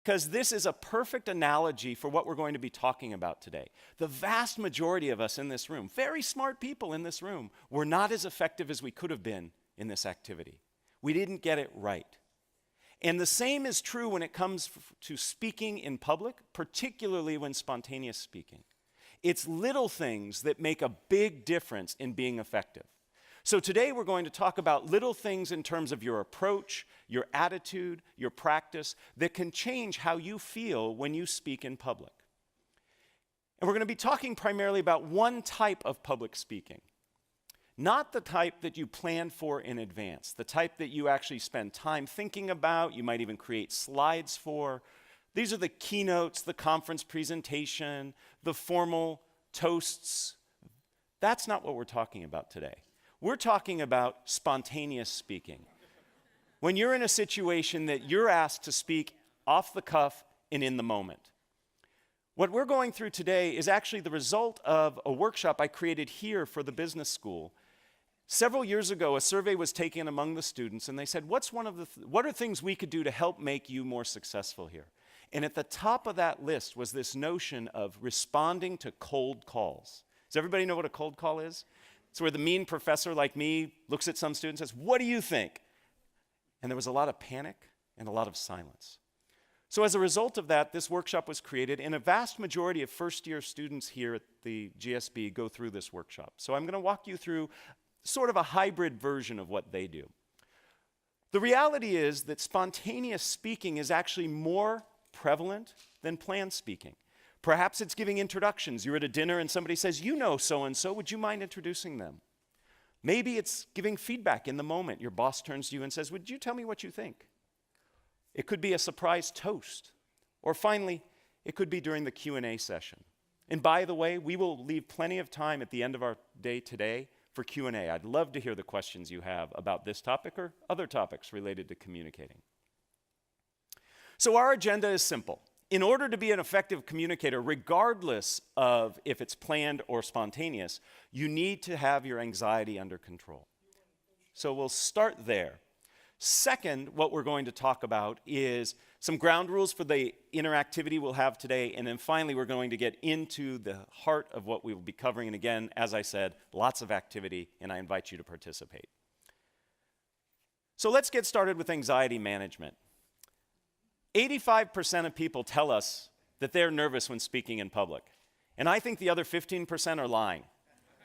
because this is a perfect analogy for what we're going to be talking about today. The vast majority of us in this room, very smart people in this room, were not as effective as we could have been in this activity. We didn't get it right. And the same is true when it comes to speaking in public, particularly when spontaneous speaking. It's little things that make a big difference in being effective. So today we're going to talk about little things in terms of your approach, your attitude, your practice that can change how you feel when you speak in public. And we're going to be talking primarily about one type of public speaking. Not the type that you plan for in advance, the type that you actually spend time thinking about, you might even create slides for. These are the keynotes, the conference presentation, the formal toasts. That's not what we're talking about today. We're talking about spontaneous speaking. When you're in a situation that you're asked to speak off the cuff and in the moment. What we're going through today is actually the result of a workshop I created here for the business school. Several years ago, a survey was taken among the students, and they said, what are things we could do to help make you more successful here? And at the top of that list was this notion of responding to cold calls. Does everybody know what a cold call is? It's where the mean professor like me looks at some students and says, what do you think? And there was a lot of panic and a lot of silence. So as a result of that, this workshop was created, and a vast majority of first-year students here at the GSB go through this workshop. So I'm going to walk you through sort of a hybrid version of what they do. The reality is that spontaneous speaking is actually more prevalent than planned speaking. Perhaps it's giving introductions. You're at a dinner and somebody says, you know so-and-so, would you mind introducing them? Maybe it's giving feedback in the moment. Your boss turns to you and says, would you tell me what you think? It could be a surprise toast. Or finally, it could be during the Q&A session. And by the way, we will leave plenty of time at the end of our day today for Q&A. I'd love to hear the questions you have about this topic or other topics related to communicating. So our agenda is simple. In order to be an effective communicator, regardless of if it's planned or spontaneous, you need to have your anxiety under control. So we'll start there. Second, what we're going to talk about is some ground rules for the interactivity we'll have today, and then finally we're going to get into the heart of what we will be covering. And again, as I said, lots of activity, and I invite you to participate. So let's get started with anxiety management. 85% of people tell us that they're nervous when speaking in public. And I think the other 15% are lying.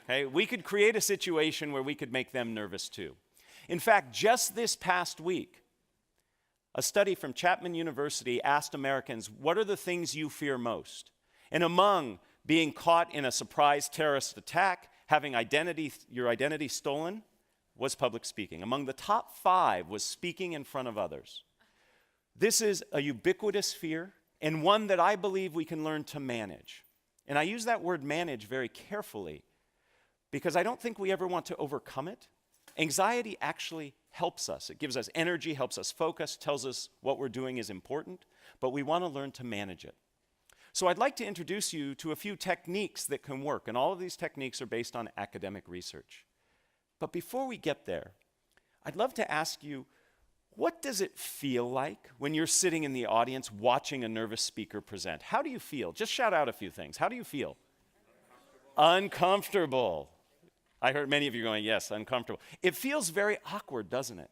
Okay? We could create a situation where we could make them nervous too. In fact, just this past week, a study from Chapman University asked Americans, what are the things you fear most? And among being caught in a surprise terrorist attack, having your identity stolen, was public speaking. Among the top 5 was speaking in front of others. This is a ubiquitous fear, and one that I believe we can learn to manage. And I use that word manage very carefully because I don't think we ever want to overcome it. Anxiety actually helps us. It gives us energy, helps us focus, tells us what we're doing is important, but we want to learn to manage it. So I'd like to introduce you to a few techniques that can work, and all of these techniques are based on academic research. But before we get there, I'd love to ask you, what does it feel like when you're sitting in the audience watching a nervous speaker present? How do you feel? Just shout out a few things. How do you feel? Uncomfortable. I heard many of you going, yes, uncomfortable. It feels very awkward, doesn't it?